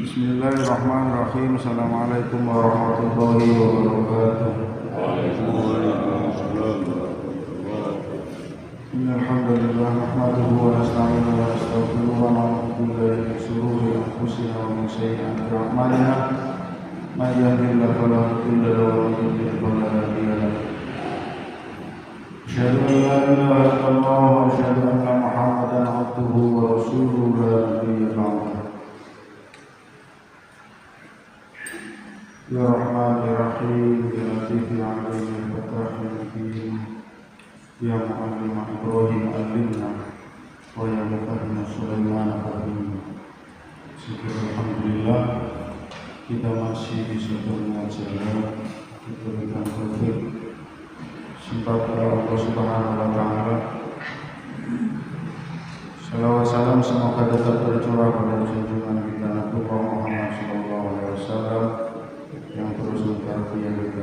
Bismillahirrahmanirrahim. Assalamualaikum warahmatullahi wabarakatuh. Innal hamdalillah nahmaduhu wa nasta'inuhu wa nastaghfiruhu wa na'udzu billahi min shururi anfusina wa min sayyi'ati a'malina. May yahdihillahu fala mudilla lahu wa may yudlil fala hadiya lahu. Asyhadu an la ilaha illallah wa asyhadu anna Muhammadan 'abduhu wa rasuluhu la nabiyya ba'dahu. Ya Rahman Ya Rahim Ya Latif Ya Alim Ya Fatah Ya Hakim Ya Mu'allim Ibrahim Alimna Wa Ya Mufahim Sulaiman Fahim. Alhamdulillah kita masih bisa mengajar, kita berikan taufik sifat Allah Subhanahu wa Ta'ala. Salawat salam semoga tetap tercurah pada junjungan kita Nabi Muhammad sallallahu alaihi wasallam yang terus mentarbiyah kita.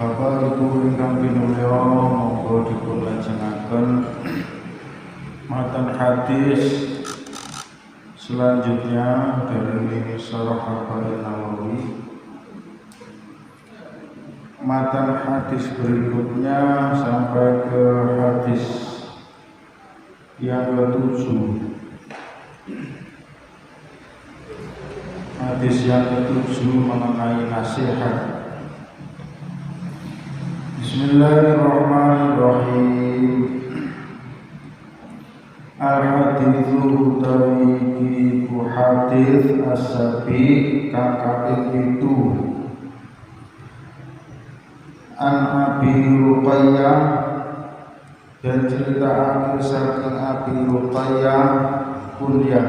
Bapak Ibu ingkang pinulya, monggo dipun lajengaken matan hadis selanjutnya dari Syarah Arba'in Nawawi. Matan hadis berikutnya sampai ke hadis yang ke-7. Hadis yang ke-7 mengenai nasihat. Bismillahirrahmanirrahim. Al-hadithu utawi hadis as-sabi kakak itu an Abi Ruqayyah, dan cerita akhir saking Abi Ruqayyah kuliah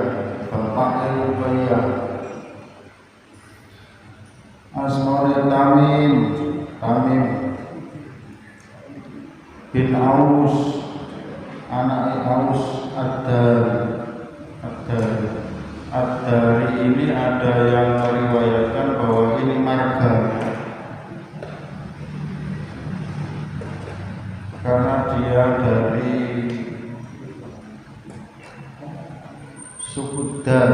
bapak Ruqayyah asmane Tamim bin Aus, anak Aus Ad-Dari ini ada yang meriwayatkan bahwa ini marga karena dia dari suku Dar.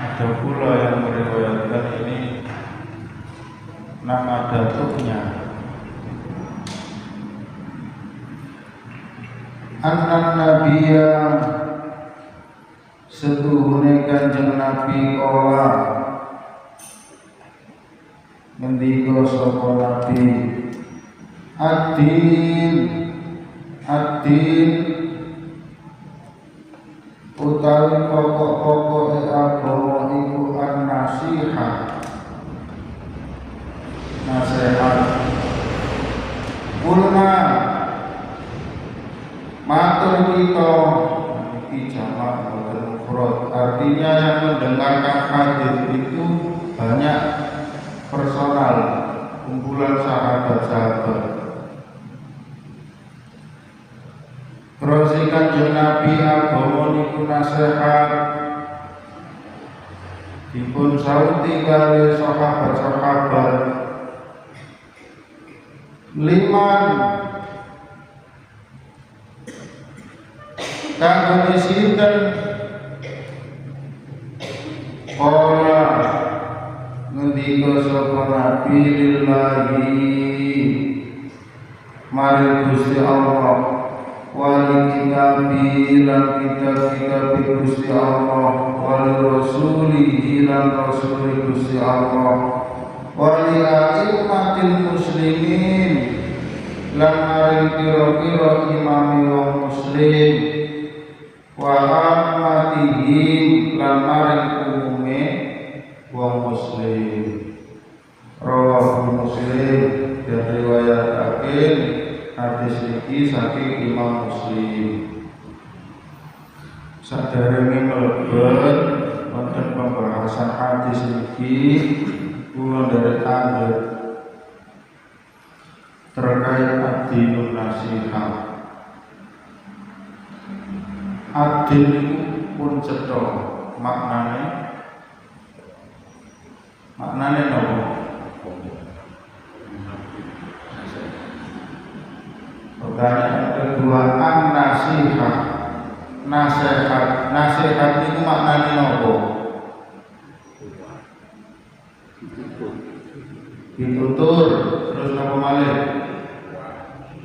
Ada pula yang meriwayatkan ini nama datuknya. Annan Nabiya, setuhune Kanjeng Nabi kala ngendika sapa Nabi, ad-din utawi pokok-pokoke agama iku an-nasihah, nasihat. Kulna matur kita, iki jamak boten mufrad, artinya yang mendengarkan hadis itu banyak personal, kumpulan sahabat-sahabat. Terus Kanjeng Nabi agama niku nasihat dipun sauti kali sahabat-sahabat. Liman kanggo sinten ora ngendika sapa Nabi lillahi maring Gusti Allah, wali kitabi lan kitab Gusti Allah, wali rasuli lan rasul Gusti Allah, wali a'immatil muslimin lan maring kira-kira imami wong muslim, wa ammatihim lan maring umume wong muslim. Rawahu Muslim, dan riwayatake hadis iki saking Imam Muslim. Saderenge mlebet wonten pembahasan hadis iki, kula nderek anggere terkait ad-dinun nasihat. Ad-din itu pun cetha maknane nopo? Pertanyaan kedua, an nasihat. Nasihat itu maknanya nopo? Pitutur, terus nopo malih?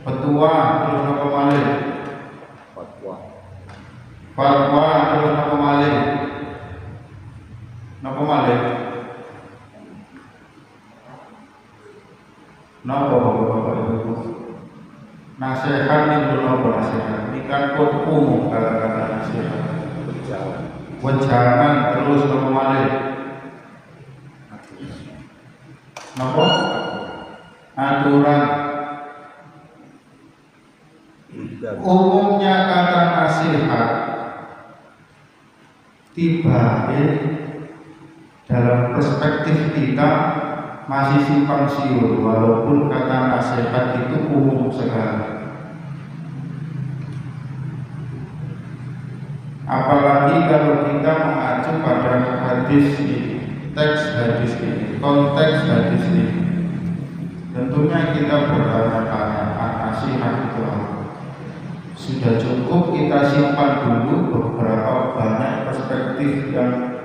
Petua, terus nopo malih? Fatwa, terus nopo malih? Nopo malih? Nopo bapak ibu? Nasihat itu nopo nasihat? Ini kan kode umum kata-kata nasihat. Wejangan, terus nopo malih? Nopo? Aturan. Umumnya kata nasihat tiba dalam perspektif kita masih simpang siur, walaupun kata nasihat itu umum sekali. Apalagi kalau kita mengacu pada hadis ini, teks hadis ini, konteks hadis ini, tentunya kita bertanya-tanya, nasihat itu apa? Sudah cukup kita simpan dulu beberapa banyak perspektif yang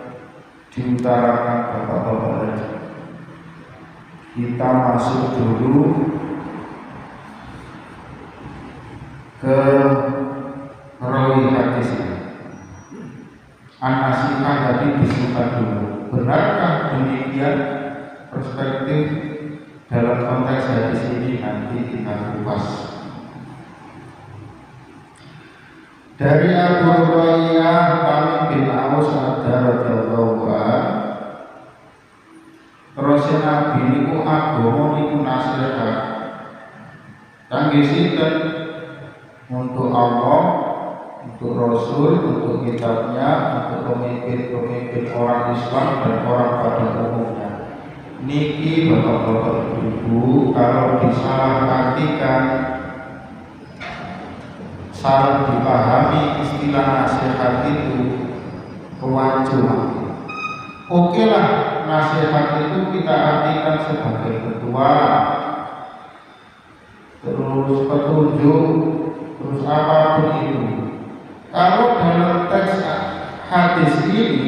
diutarakan bapak-bapak tadi. Kita masuk dulu ke rawi hadis ini. Nasihat tadi disimpan dulu. Benarkah demikian perspektif dalam konteks hadis ini? Nanti kita kupas. Dari Abu Hurairah Tamim bin Aus radhiyallahu anhu, Rasul Nabi niku agama niku nasihat. Kangge sinten? Untuk Allah, untuk Rasul, untuk kitabnya, untuk pemimpin-pemimpin orang Islam dan orang pada umumnya. Niki bapak-bapak ibu, kalau disalahartikan, salah dipahami istilah nasihat itu kewajiban. Oke lah, nasihat itu kita artikan sebagai petuah, terus petunjuk, terus apapun itu. Kalau dalam teks hadis ini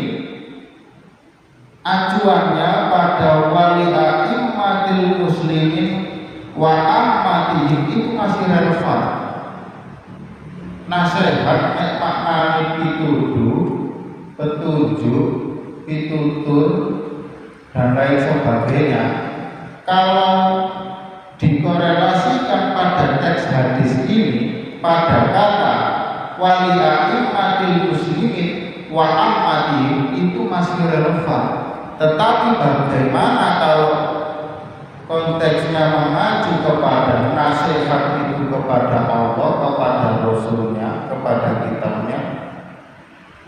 acuannya pada wali a'immatil muslimin wa ammatihim itu masih relevan. Nasihat maknanya pituduh, petunjuk, pitutur dan lain sebagainya. Kalau dikorelasikan pada teks hadis ini pada kata wali a'immatil muslimin wa ammatihim itu masih relevan. Tetapi bagaimana kalau konteksnya mengacu kepada nasihat itu kepada Allah, kepada Rasulnya, kepada kitabnya?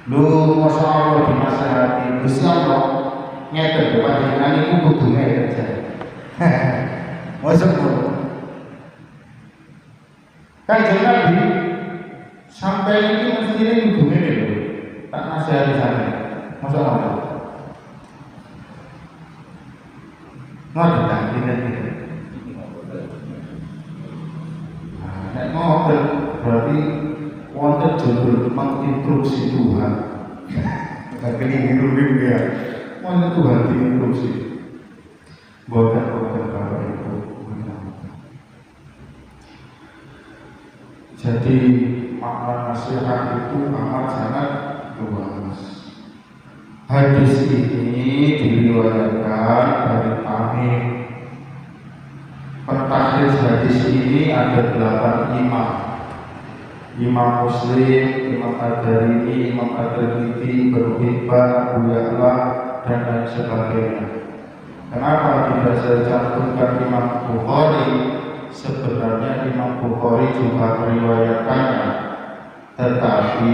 Lu Masya Allah dinasihati Gusti Allah ngeten panjenengan iku kudu ngeten aja. Masya Allah. Kanjeng Nabi sampai ini mestinya kudu ngene lho. Tak nasihati sampe. Masya Allah. Ngoten ta dinten. Nek ngoten berarti wonten judul menginstruksi Tuhan. Kita keliru ya. Wonten Tuhan diinstruksi. Boten Bapak Ibu. Jadi makna nasihat itu amat sangat luas. Hadis ini diriwayatkan dari Tamim. Pentakhir hadis ini ada 8 imam. Imam Muslim, Imam Ad-Darimi, Imam At-Tirmidzi, Ibnu Hibban, Abu Ya'la dan lain sebagainya. Kenapa tidak saya cantumkan Imam Bukhari? Sebenarnya Imam Bukhari juga meriwayatkannya, tetapi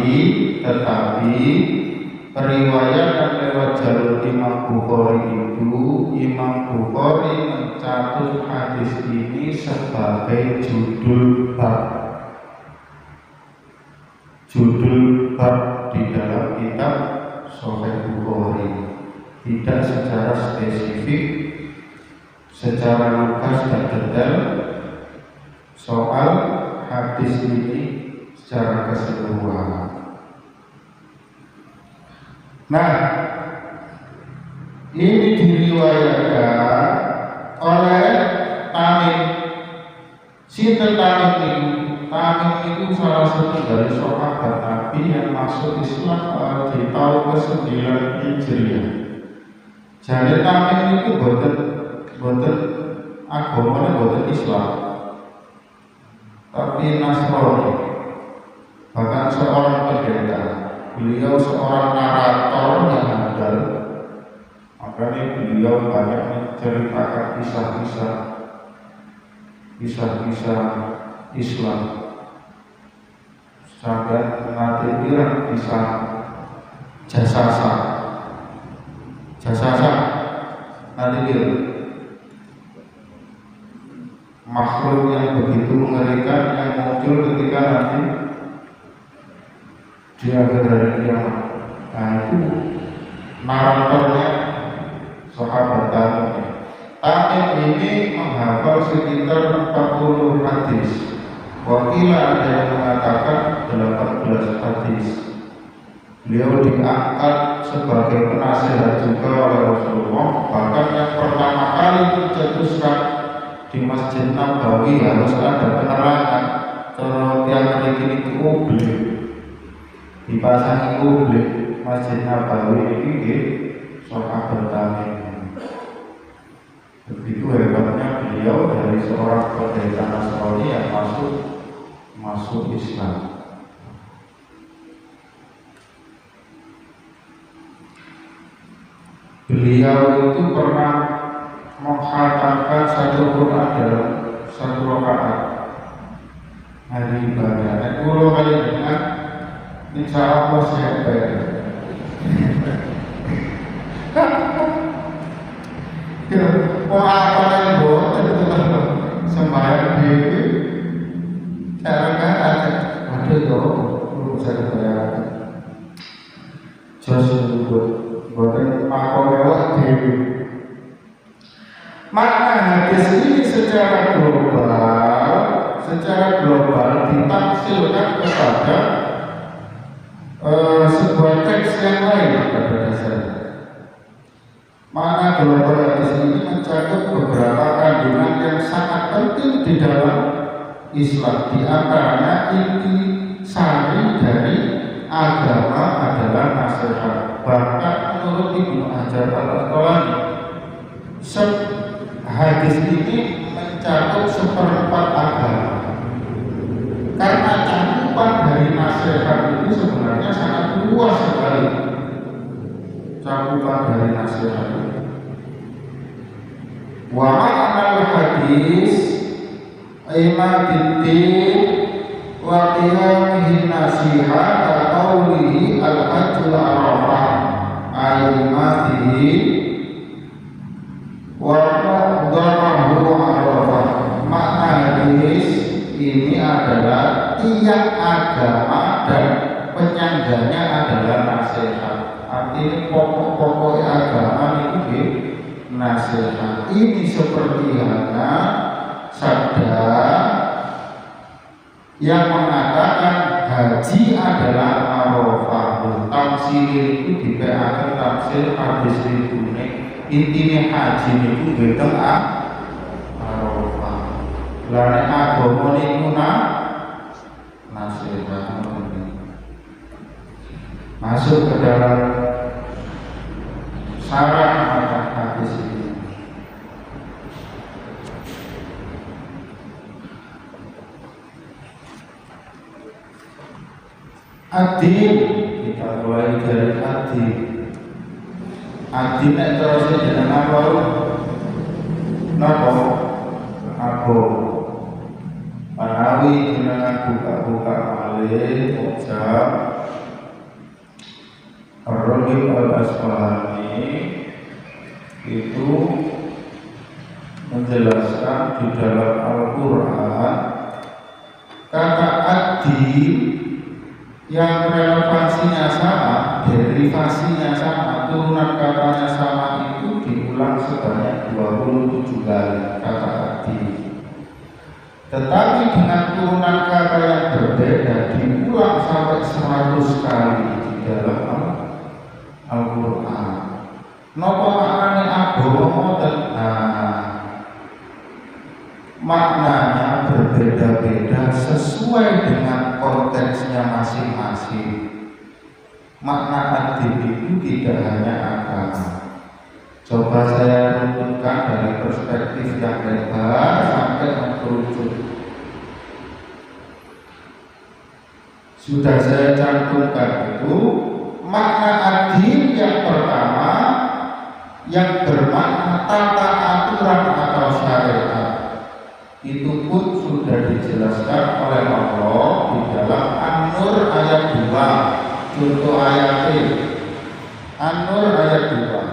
periwayatan lewat jalur Imam Bukhari itu, Imam Bukhari mencatut hadis ini sebagai judul bab di dalam kitab Sahih Bukhari, tidak secara spesifik, secara lugas dan detail soal hadis ini secara keseluruhan. Nah, ini diriwayatkan oleh Tamim. Sinten Tamim itu salah satu dari sahabat Nabi yang masuk Islam di tahun ke-9 Hijriah. Jadi Tamim itu boten agamanya boten Islam, tapi Nasrani. Bahkan seorang pendeta, beliau seorang narator yang handal. Makanya beliau banyak menceritakan kisah-kisah Islam. Sampai nanti bilang kisah Jasasa nanti bilang makhluk yang begitu mengerikan yang muncul ketika nanti di akhir hari kiamat. Nah, itu naratornya sahabat Tamim ini menghafal sekitar 40 hadis. Wakila ada yang mengatakan 18 hadis. Beliau diangkat sebagai penasihat juga oleh Rasulullah. Bahkan yang pertama kali dicetuskan di Masjid Nabawi harus ada penerangan. Kalau tiang ini publik, dipasangi publik Masjid Nabawi ini sahabat Tamim. Begitu hebatnya beliau dari seorang pendeta Nasrani yang masuk Islam. Beliau itu pernah mengkhatamkan satu Quran dalam satu rakaat hari ibadah. Kalau kalian dengar, insya Allah saya bayar. Orang boten sembahyang dewi cara ada yo urusan bayar. Jos boten makhluk dewi. Makna hadis ini secara global ditafsirkan kepada sebuah teks yang lain pada dasarnya. Makna global hadis ini mencakup beberapa kandungan yang sangat penting di dalam Islam. Di antaranya inti sari dari agama adalah nasihat. Bahkan menurut Ibnu Hajar Al-Asqalani, hadis ini mencakup seperempat agama. Karena cakupan dari nasihat itu sebenarnya sangat luas sekali. Cakupan dari nasihat itu. Wa ma'anal hadis imadiddin wa qiyamihi nasihat qawlihi al-hajjul arafah aimadihi wa qadamahu arafah. Makna hadis ini adalah tiap agama dan penyangganya adalah nasihat. Artinya pokok-pokok agama itu nasihat. Ini seperti halnya sabda yang mengatakan haji adalah arafah. Tafsir itu dibedakan tafsir hadis itu. Intinya haji itu beda arafah. Lalu agama itu nasihat. Masuk ke dalam syarat mata hadis ini. Adil, kita mulai dari adil. Adil nek terus jenengan wae napa? Aku panawi jenengan buka-buka malih ucap Ar-Raghib Al-Asfahani itu menjelaskan di dalam Al-Quran kata adil yang relevansinya sama, derivasinya sama, turunan katanya sama itu diulang sebanyak 27 kali kata adil. Tetapi dengan turunan kata yang berbeda diulang sampai 100 kali di dalam Al-Quran. Napa maknane agama maknanya berbeda-beda sesuai dengan konteksnya masing-masing. Makna ad-din itu tidak hanya agama. Coba saya runtutkan dari perspektif yang lebar sampai mengkerucut. Sudah saya cantumkan itu makna ad-din yang pertama yang bermakna tata aturan atau syariat. Itu pun sudah dijelaskan oleh Allah di dalam An-Nur ayat 2. Contoh ayatnya An-Nur ayat 2.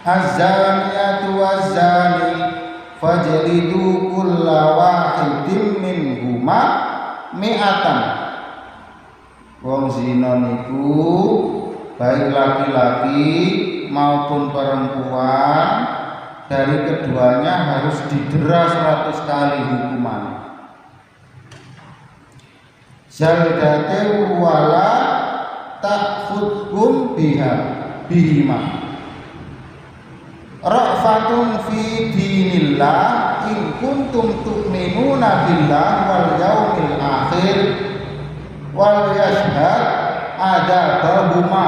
Az-zaniyatu waz-zani fajlidu kulla wahidin minhuma mi'atan. Wong zina niku baik laki-laki maupun perempuan dari keduanya harus didera 100 kali hukuman. Zaldate wala ta'khudhum bihima. Ra'fatun fi dinillah in kuntum tu'minuna billah wal yaumil akhir wal yashhad adabahuma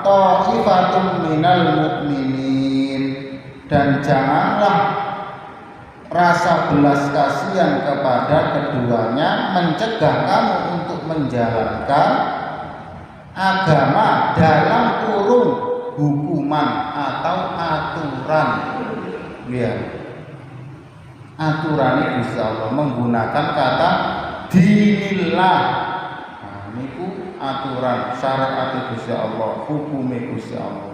ta'ifatun minal mu'minin. Dan janganlah rasa belas kasihan kepada keduanya mencegah kamu untuk menjalankan agama dalam kurung hukuman atau aturan. Ya, aturan itu Gusti Allah menggunakan kata dinillah. Nah, niku aturan syariat Gusti Allah, hukum Gusti Allah.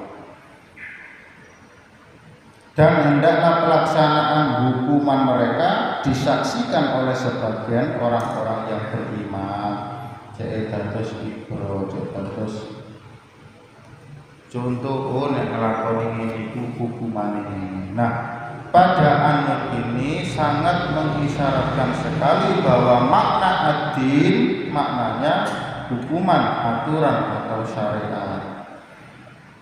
Dan hendaklah pelaksanaan hukuman mereka disaksikan oleh sebagian orang-orang yang beriman. Cek dados ibro, cek dados contoh nek nglakoni niku hukumane ini. Nah, pada An-Nur ini sangat mengisyaratkan sekali bahwa makna ad-din maknanya hukuman, aturan atau syariat.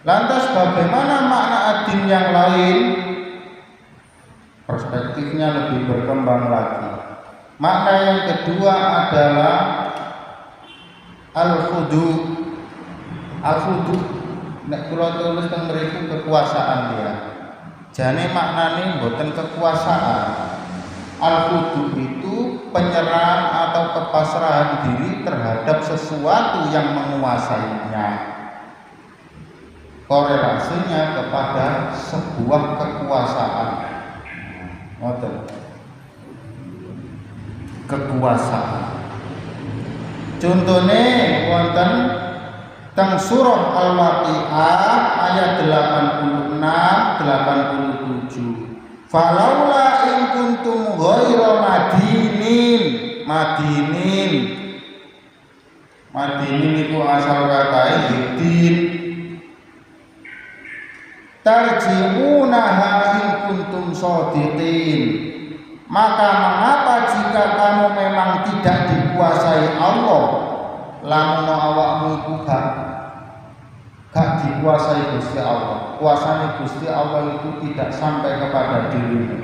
Lantas bagaimana makna ad-din yang lain? Perspektifnya lebih berkembang lagi. Makna yang kedua adalah al-khudu. Al-khudu nek kula tulis teng mriku kekuasaan dia. Jane maknane mboten kekuasaan. Al-khudu itu penyerahan atau kepasrahan diri terhadap sesuatu yang menguasainya. Korelasinya kepada sebuah kekuasaan. Ngoten. Kekuasaan. Contohnya wonten teng surah Al-Waqiah ayat 86 87. Falaula in kuntum ghaira madinin itu asal kata din. Tarji'unaha in kuntum shadiqin. Maka mengapa jika kamu memang tidak dikuasai Allah, lamun awakmu iku gak dikuasai Gusti Allah, kuasane Gusti Allah itu tidak sampai kepada dirimu,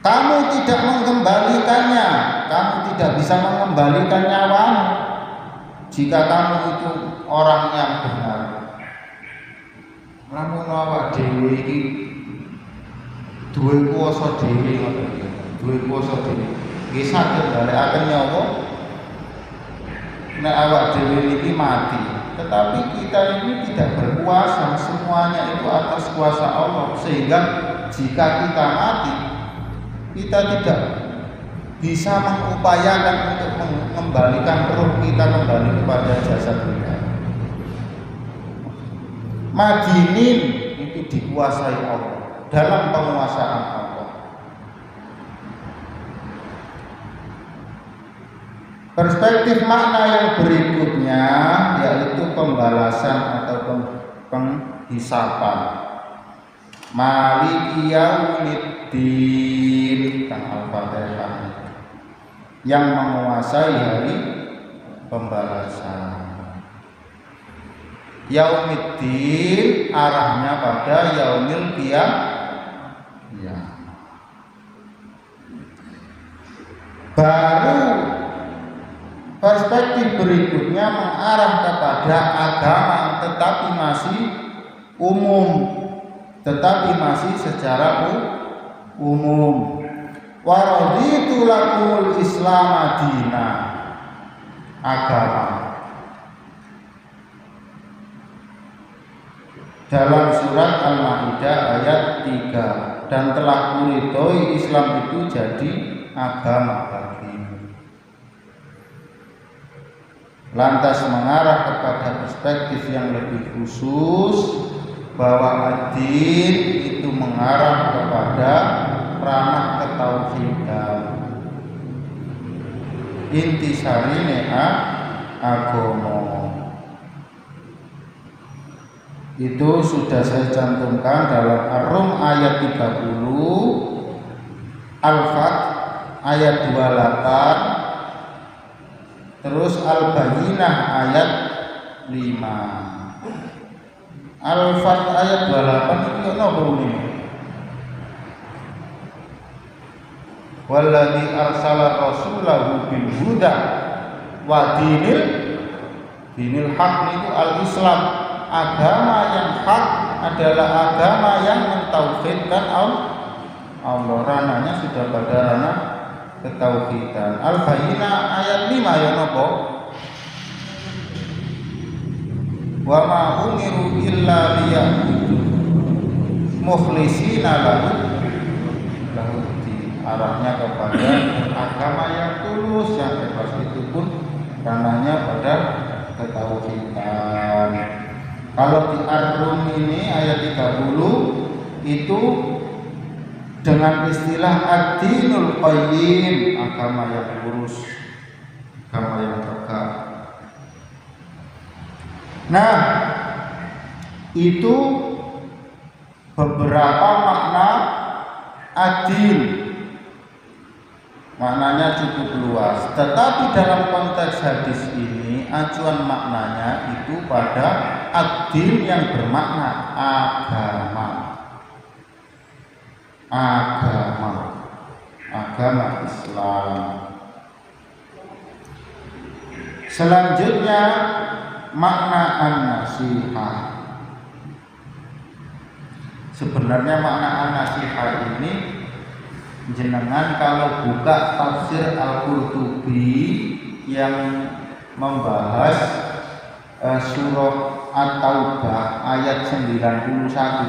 kamu tidak mengembalikannya, kamu tidak bisa mengembalikan nyawamu jika kamu itu orang yang benar. Lamun awak dhewe iki duwe kuasa dhewe ngoten iki, duwe kuasa dhewe. Nggih saged balekaken nyawa nek awak dhewe iki mati. Tetapi kita ini tidak berkuasa, semuanya itu atas kuasa Allah. Sehingga jika kita mati, kita tidak bisa mengupayakan untuk mengembalikan roh kita kembali kepada jasad kita. Madinin itu dikuasai Allah, dalam penguasaan Allah. Perspektif makna yang berikutnya yaitu pembalasan atau penghisapan. Maliki yaumiddin, kan Al-Fatihah, yang menguasai hari pembalasan. Yaumiddin arahnya pada yaumil qiyamah. Ya. Baru perspektif berikutnya mengarah kepada agama tetapi masih umum, tetapi masih secara umum. Wa raditu lakumul Islam dina, agama. Dalam surat Al-Maidah ayat 3, dan telah kuridhoi Islam itu jadi agama bagimu. Lantas mengarah kepada perspektif yang lebih khusus bahwa ad-din itu mengarah kepada ranah ketauhidan. Intisarine agama. Itu sudah saya cantumkan dalam Ar-Rum ayat 30, Al-Fat ayat 28, terus Al-Bayyinah ayat 5. Al-Fat ayat 28 itu apa ini? Walladzi arsala rasulahu bil huda wa dinil haq itu al-Islam. Agama yang hak adalah agama yang mentauhidkan Allah. Ranahnya sudah pada ranah ketauhidan. Al-Bayyinah ayat 5 ya napa? Wa ma umiru illa liya'budu mukhlishina lahu din. Arahnya kepada agama yang tulus, yang ikhlas, itu pun ranahnya pada ketauhidan. Kalau di Ar-Rum ini ayat 30 itu dengan istilah ad-dinul qayyim, agama yang lurus, agama yang tegak. Nah, itu beberapa makna ad-din. Maknanya cukup luas, tetapi dalam konteks hadis ini acuan maknanya itu pada ad-din yang bermakna agama Islam. Selanjutnya makna an-nasihah. Sebenarnya makna an-nasihah ini jenengan kalau buka tafsir Al-Qurtubi yang membahas surah At-Taubah ayat 91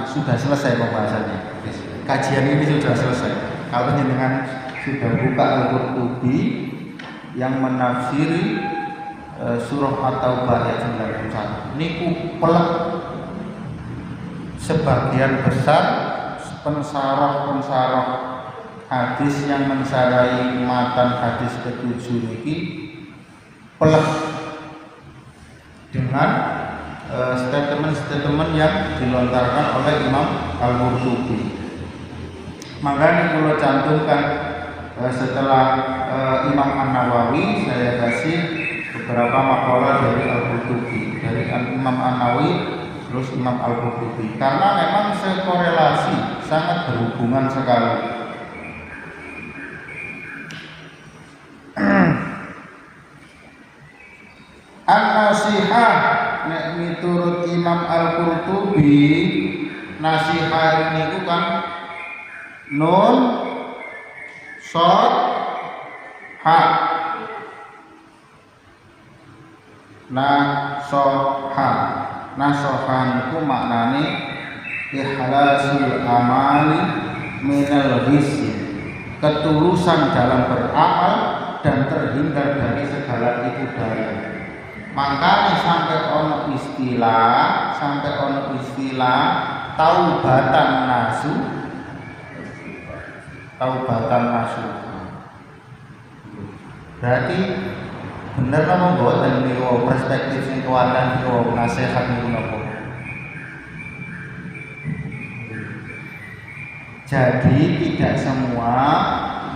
sudah selesai pembahasannya. Kajian ini sudah selesai. Kalau jenengan sudah buka Al-Qurtubi yang menafsiri surah At-Taubah ayat 91, niku pelek sebagian besar pensarah hadis yang mensarai matan hadis ke-7 niki pelek dengan statement-statement yang dilontarkan oleh Imam Al-Qurtubi. Makanya kalau cantumkan setelah Imam An-Nawawi, saya kasih beberapa makalah dari Al-Qurtubi, dari Imam An-Nawawi terus Imam Al-Qurtubi, karena memang sekorelasi, sangat berhubungan sekali. An-nasihah nek miturut Imam Al-Qurtubi, nasihah niku kan nun shad ha, nasoha niku maknane ikhlasul amali minal ghisyi, ketulusan dalam beramal dan terhindar dari segala tipu daya. Makanya sampai ono istilah taubatan nasu. Berarti bener napa mboten niku perspektif sing kuwatan niku nasihat niku napa? Jadi tidak semua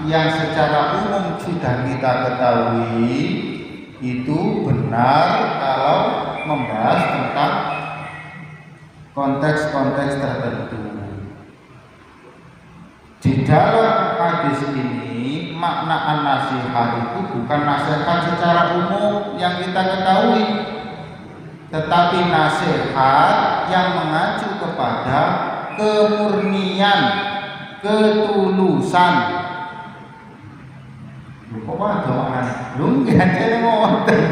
yang secara umum sudah kita ketahui itu benar kalau membahas tentang konteks-konteks tertentu. Di dalam hadis ini makna an-nasihat itu bukan nasihat secara umum yang kita ketahui, tetapi nasihat yang mengacu kepada kemurnian, ketulusan. Kok ada maknanya? Belum jadi ngoten.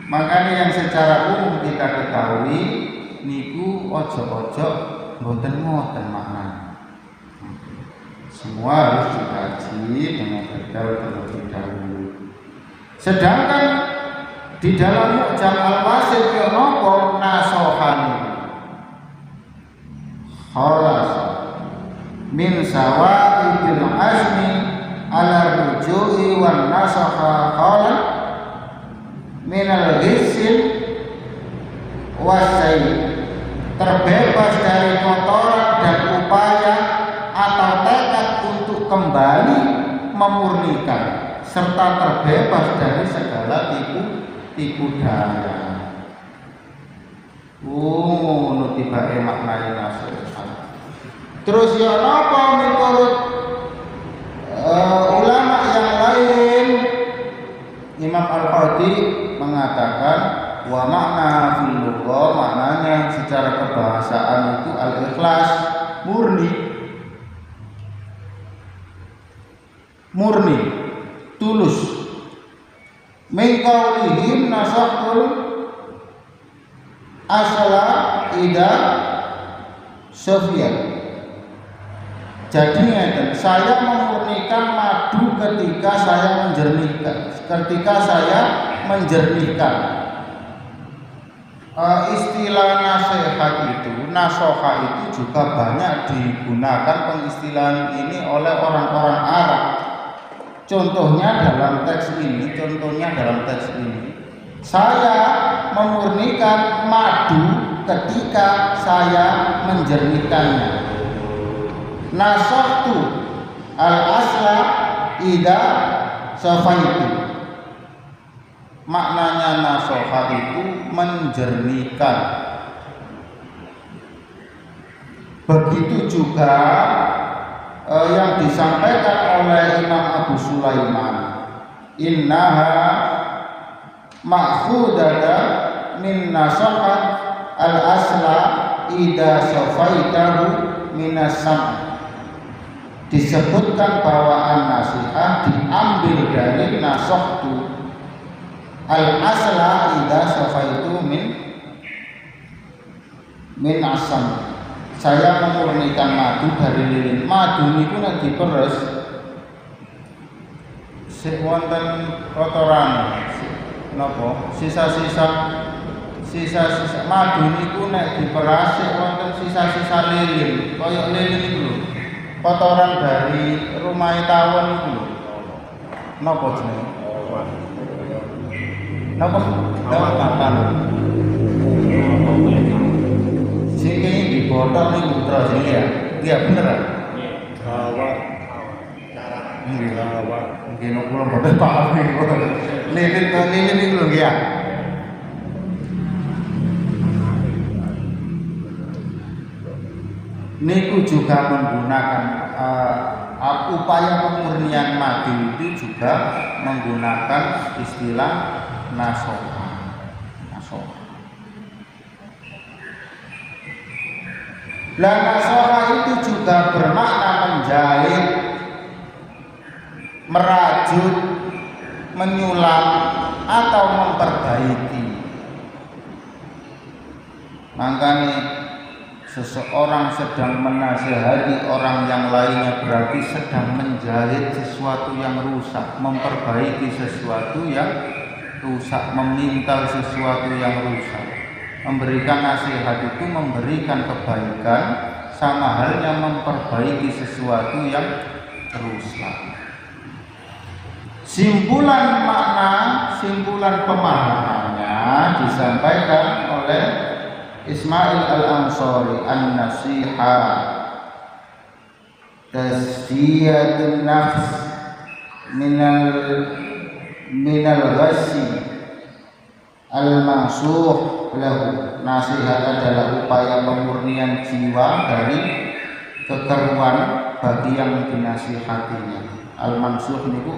Makanya yang secara umum kita ketahui niku ojo-ojo mboten ngoten maknanya. Semua harus dikaji dengan detail terlebih dahulu. Sedangkan di dalam Mu'jam Al-Wasit ya napa nasohani khalas min sawa'ibil azmi ala rujui wan nasaha qala min al-ghisil wasai, terbebas dari kotoran dan upaya atau tekad untuk kembali memurnikan serta terbebas dari segala tipu daya. Ngono tibake maknane nasihat. Terus ya napa menurut ulama yang lain, Imam Al-Qadhi mengatakan wa makna fil lugha, maknanya secara kebahasaan itu al-ikhlas, murni, tulus. Min qaulihim nasahul asla ida Sofyan. Jadi saya memurnikan madu ketika saya menjernihkan. Istilah nasihat itu, nasoha itu juga banyak digunakan pengistilahan ini oleh orang-orang Arab. Contohnya dalam teks ini, saya memurnikan madu ketika saya menjernihkannya. Nasahtu al-asla ida safaitu. Maknanya nasoha itu menjernihkan. Begitu juga yang disampaikan oleh Imam Abu Sulaiman, innaha ma'khudata min nasohat al-asla ida safaitahu minas sam'. Disebutkan bahwa an-nasihat diambil dari nasohtu al-asla idza safaitu min asam. Saya memurnikan madu dari lilin. Madu niku nek diperes sik wonten kotoran napa sisa-sisa madu niku nek diperas sik wonten sisa-sisa lilin, kaya lilin iku lho. Kotoran dari rumah tawon itu lho. Napa jenenge? Napa? Dawa papan. Sing kene dibotol niku terus ya. Iya bener. Dawa. Dawa. Mungkin kula mboten paham niku. Lilin niku lho ya. Niku juga menggunakan upaya pemurnian madu itu juga menggunakan istilah nasoha. Lah nasoha itu juga bermakna menjahit, merajut, menyulam atau memperbaiki. Makanya seseorang sedang menasihati orang yang lainnya berarti sedang menjahit sesuatu yang rusak, memperbaiki sesuatu yang rusak, memintal sesuatu yang rusak. Memberikan nasihat itu memberikan kebaikan, sama halnya memperbaiki sesuatu yang rusak. Simpulan makna, simpulan pemahamannya disampaikan oleh Ismail Al-Ansari, an-nasiha tasfiyatun nafs minal ghassi al-mansuh lahu. Nasihat adalah upaya pemurnian jiwa dari kekeruan bagi yang dinasihatinya. Al-mansuh niku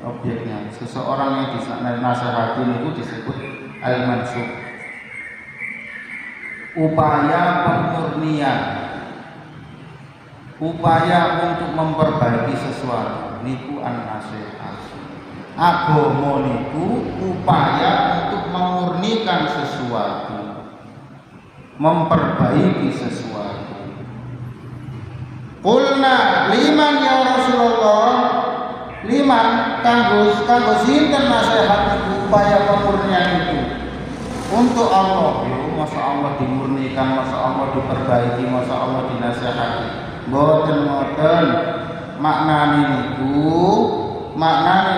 objeknya. Seseorang yang dinasihati niku disebut al-mansuh. Upaya pemurnian, upaya untuk memperbaiki sesuatu niku an-nasihat. Agama niku upaya untuk memurnikan sesuatu, memperbaiki sesuatu. Qulna liman ya Rasulullah, liman kanggo sinten nasihat niku, upaya pemurnian itu untuk Allah. Masa Allah dimurnikan, masa Allah diperbaiki, masa Allah dinasihati. Mboten maknane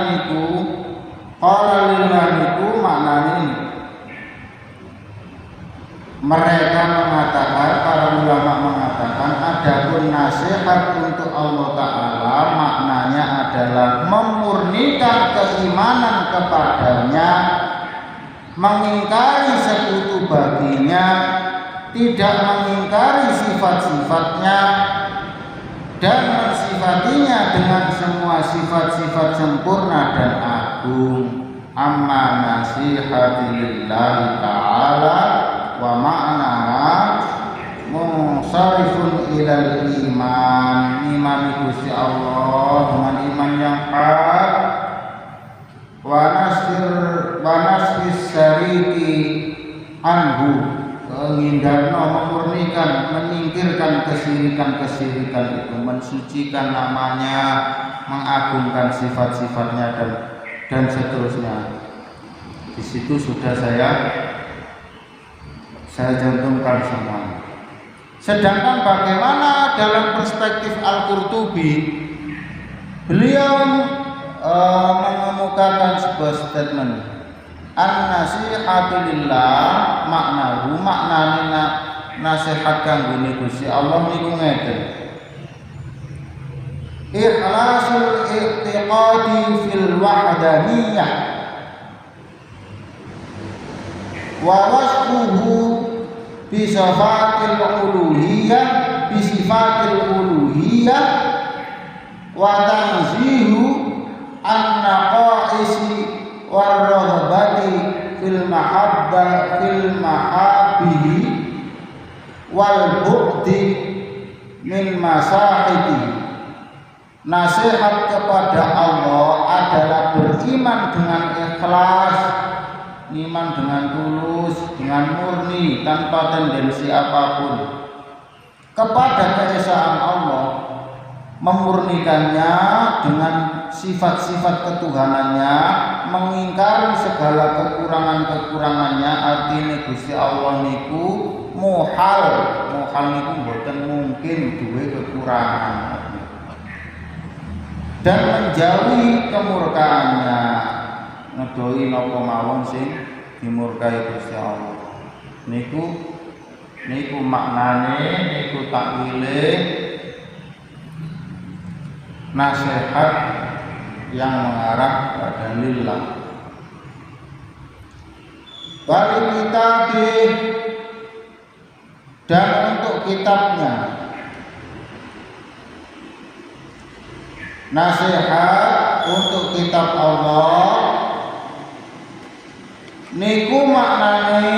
niku qala lillah niku maknane mereka mengatakan, para ulama mengatakan, adapun nasihat untuk Allah Ta'ala maknanya adalah memurnikan keimanan kepadanya, mengingkari sekutu baginya, tidak mengingkari sifat-sifatnya, dan mensifatinya dengan semua sifat-sifat sempurna dan agung. Amma nasihati lillahi ta'ala wa ma'naha munsarifun ilal iman. Iman Gusti Allah dengan iman yang hak, wa nasfis syariki anhu, menghindarno, memurnikan, menyingkirkan kesirikan-kesirikan itu, mensucikan namanya, mengagungkan sifat-sifatnya dan seterusnya. Di situ sudah saya cantumkan semuanya. Sedangkan bagaimana dalam perspektif Al-Qurtubi, beliau mengemukakan sebuah statement, an-nasihatu lillah maknahu, maknane nasihat kanggone Gusti Allah niku ngeten. Ikhlasul i'tiqadi fil wahdaniyah wa wasfuhu bi sifatil uluhiyah wa tanzihu an-naqaisi war-raghbati fil mahabbihi wal bu'di min masahidi. Nasihat kepada Allah adalah beriman dengan ikhlas, iman dengan tulus, dengan murni, tanpa tendensi apapun kepada keesaan Allah, memurnikannya dengan sifat-sifat ketuhanannya, mengingkari segala kekurangan-kekurangannya. Artinya Gusti Allah niku muhal niku mboten mungkin duwe kekurangan, dan menjauhi kemurkaannya, ngedoi napa mawon sing dimurkai Gusti Allah. Niku maknane, niku takwile nasihat yang mengarah pada lillah. Balik kitabih, dan untuk kitabnya, nasihat untuk kitab Allah niku maknane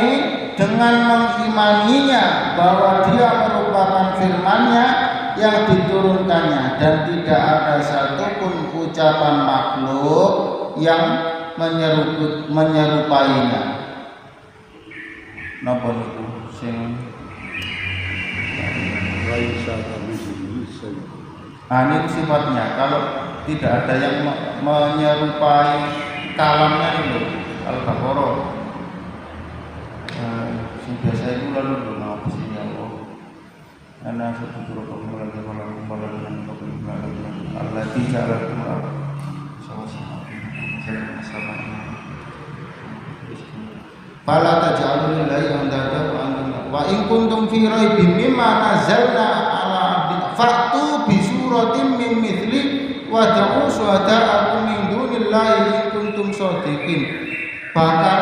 dengan mengimaninya bahwa dia merupakan firman-Nya yang diturunkannya, dan tidak ada satupun ucapan makhluk yang menyerupainya. Napa niku sing ini sifatnya, kalau tidak ada yang menyerupai kalamnya itu Al-Baqarah. Sing biasa itu lalu nama sini Allah. Ana satu Allah tidak fala taj'alu lillahi andada wa in kuntum fi raibin mimma nazzalna ala abdina fa'tu bi suratin min mithli wad'u syuhada'akum min dunillahi in kuntum shadiqin. Bahkan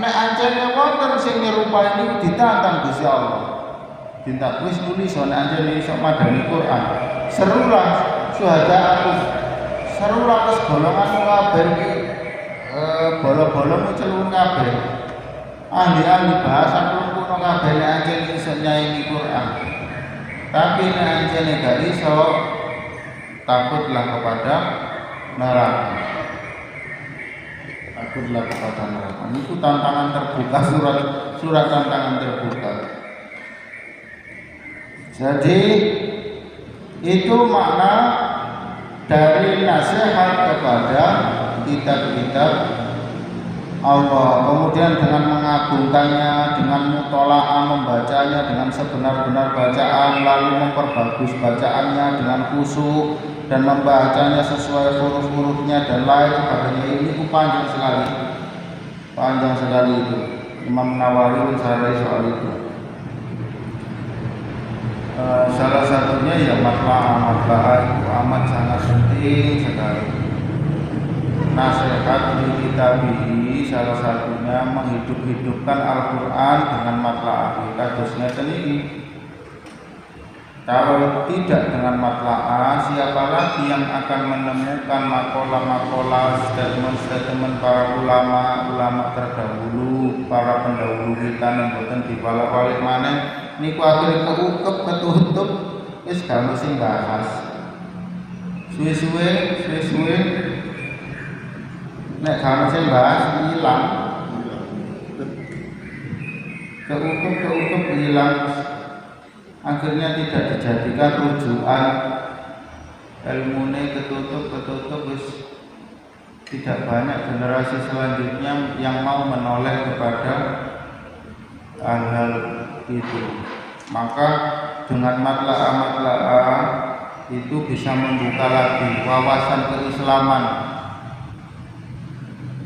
nek anjene wonten sing nyerupai niku ditantang Gusti Allah. Dintak wis muni nek anjene iso madani Quran. Serulah syuhada'akum. Serulah wis golongan kabeh iki bolo-bolo celung kabeh. Ahli-ahli bahasa kuno kabeh nek anjene iso nyaingi Quran. Tapi nek anjene gak iso, takutlah kepada neraka. Takutlah kepada neraka. Itu tantangan terbuka, surat tantangan terbuka. Jadi itu makna dari nasihat kepada kitab-kitab Allah. Kemudian dengan mengagungkannya, dengan mutola'ah membacanya dengan sebenar-benar bacaan, lalu memperbagus bacaannya dengan khusyuk dan membacanya sesuai huruf-hurufnya dan lain sebagainya. Ini panjang sekali itu. Imam Nawawi mensarai soal itu. Salah satunya ya matla'ah itu amat sangat penting sekali. Nasihat di kitabihi salah satunya menghidup-hidupkan Al-Quran dengan matla'ah. Kasusnya sendiri. Kalau tidak dengan matla'ah, siapa lagi yang akan menemukan makola-makola, statement-statement para ulama terdahulu, para pendahulu kita yang boten dibalik-balik maneh niku akhirnya keukep ketutup wis gak mesti bahas. Suwe-suwe nek gak mesti bahas hilang. Keukep hilang. Akhirnya tidak dijadikan rujukan, ilmunya ketutup wis tidak banyak generasi selanjutnya yang mau menoleh kepada hal-hal itu. Maka dengan matla'ah itu bisa membuka lagi wawasan keislaman,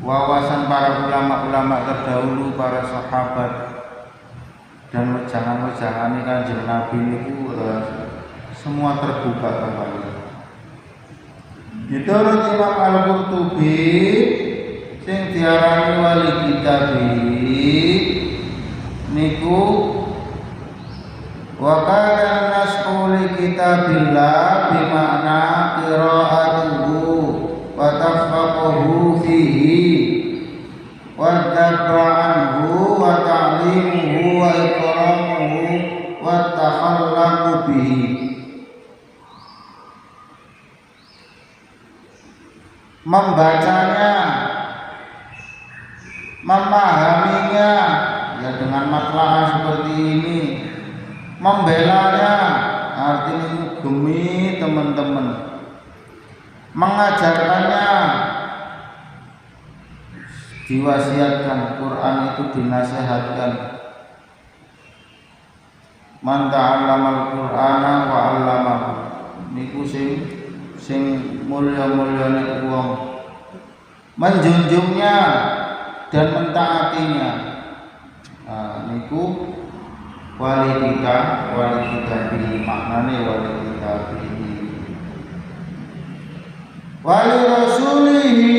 wawasan para ulama-ulama terdahulu, para sahabat, dan wejangan-wejangan Kanjeng Nabi niku semua terbuka kembali. Menurut Imam Al-Qurtubi sing diarani wali kitabi niku wa kana nas'u li kitabillah bi makna qira'atuhu wa tafaqahu fihi wa tabra'anhu wa ta'limuhu wa ikramuhu wa takhallaqu bihi. Membacanya, memahaminya ya dengan matla'ah seperti ini, membelanya artinya ngugemi teman-teman, mengajarkannya, diwasiatkan. Quran itu dinasihatkan, man ta'allamal qur'ana wa 'allamahu niku sing mulya-mulyane wong, menjunjungnya dan mentaatinya. Niku wali kita bi maknane wali kita bi wali rasulihi,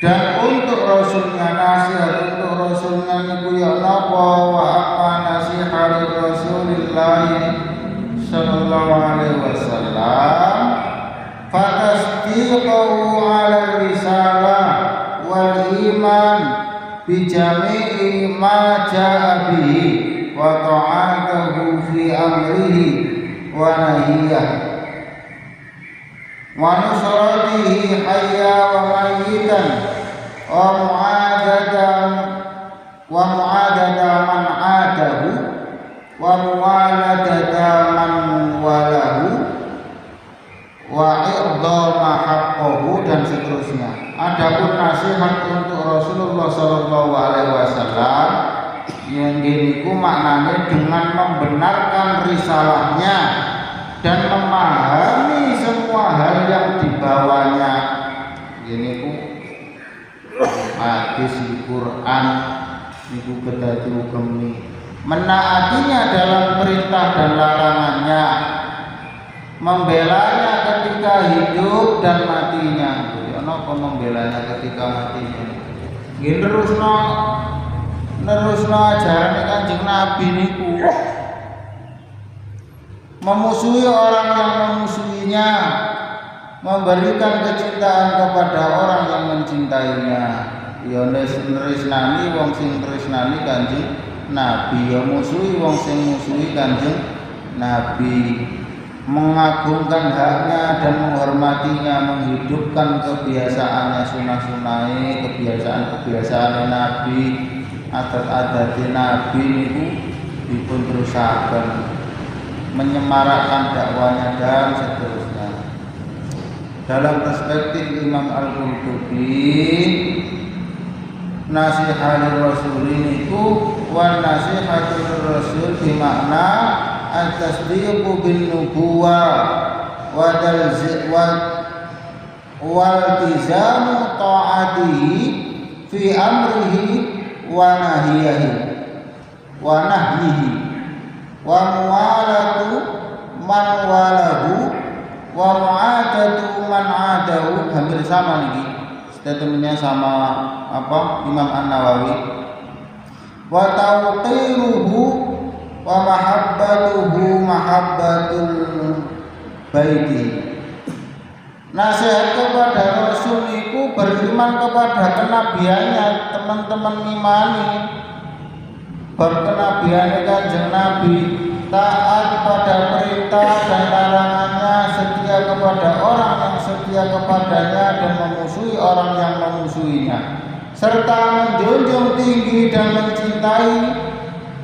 dan untuk rasulnya, nasihat untuk rasulnya niku ya napa wa apa nasihat Rasulillah sallallahu alaihi wasallam fatasdiqahu ala risalah wal iman bi jami'i ma ja'a bihi wa ta'atuhu fi amrihi wa nahiyah wa nusratihi hayya wa mayyitan wa mu'adata man 'adahu wa muwaladata man walahu wa irdama haqqahu, dan seterusnya. Adapun nasihat untuk Rasulullah sallallahu alaihi wasallam yang giniku maknanya dengan membenarkan risalahnya dan memahami semua hal yang dibawanya. Giniku hadis Quran niku kedadi ukemi, menaatinya dalam perintah dan larangannya, membelanya ketika hidup dan matinya. Ono kok membelanya ketika matinya. Nggih nerusno ajaran Kanjeng Nabi niku. Memusuhi orang yang memusuhinya, memberikan kecintaan kepada orang yang mencintainya. Ya tresnani wong sing tresnani Kanjeng Nabi, ya musuhi wong sing musuhi Kanjeng Nabi. Mengagungkan haknya dan menghormatinya, menghidupkan kebiasaannya, sunah-sunahnya, kebiasaan Nabi, adat-adat Nabi niku dipun terusaken, menyemarakkan dakwanya dan seterusnya. Dalam perspektif Imam Al-Qurtubi, nasihatul rasul niku wan nasihatul rasul bimakna at-tasdiqu bin nubuwah wal tizamu ta'atihi fi amrihi wa nahyihi wa muwalatu man walahu wa mu'adatu man adahu. Hampir sama niki statementnya sama Imam An-Nawawi. Wa tawqiruhu wa mahabbatuhu mahabbatul baiti. Nasihat kepada Rasul itu beriman kepada kenabiannya, teman-teman imani berkenabian Kanjeng Nabi, taat pada perintah dan larangannya, setia kepada orang yang setia kepadanya dan memusuhi orang yang memusuhinya, serta menjunjung tinggi dan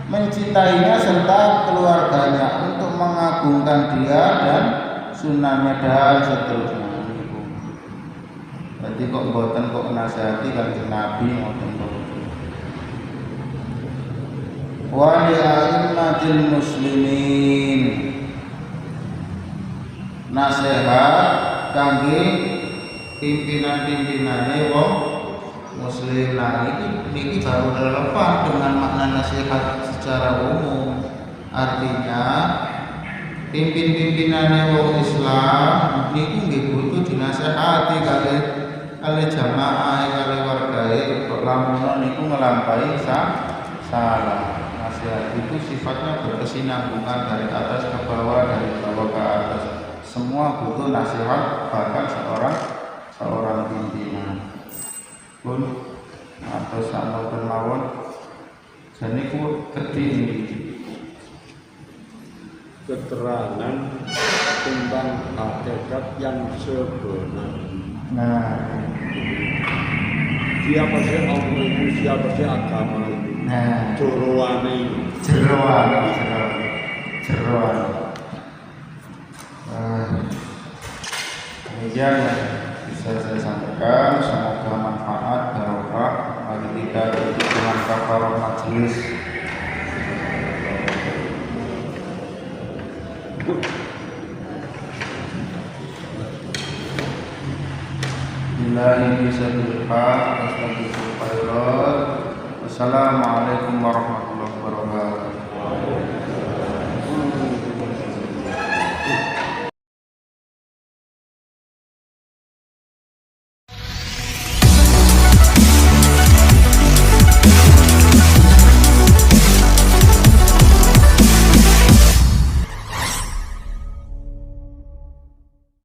mencintainya serta keluarganya, untuk mengagungkan dia dan sunnahnya dan seterusnya. Jadi kok boten kok nasihati Kanjeng Nabi ngoten kok. Wa li a'immatil muslimin, nasihat kangge pimpinan-pimpinane wong muslim. Nah ini baru relevan dengan makna nasihat secara umum. Artinya pimpin-pimpinane wong Islam niku nggih butuh dinasehati kali jamaah kali wargae, kok lamun niku ngelampahi salah. Nasihat itu sifatnya berkesinambungan dari atas ke bawah, dari bawah ke atas. Semua butuh nasihat, bahkan seorang pimpinan pun atau sama bermawon. Jadi ku kedhi keterangan tentang hakikat yang sebenarnya. Nah, siapa sih Allah itu, siapa sih agama itu? nah, Jeroan itu. jeroan. Demikian yang bisa saya sampaikan. Semoga manfaat barokah. Mari kita tutup dengan kafarah majelis. Billahi bisabil haq, astagfirullah. Wassalamualaikum warahmatullahi wabarakatuh.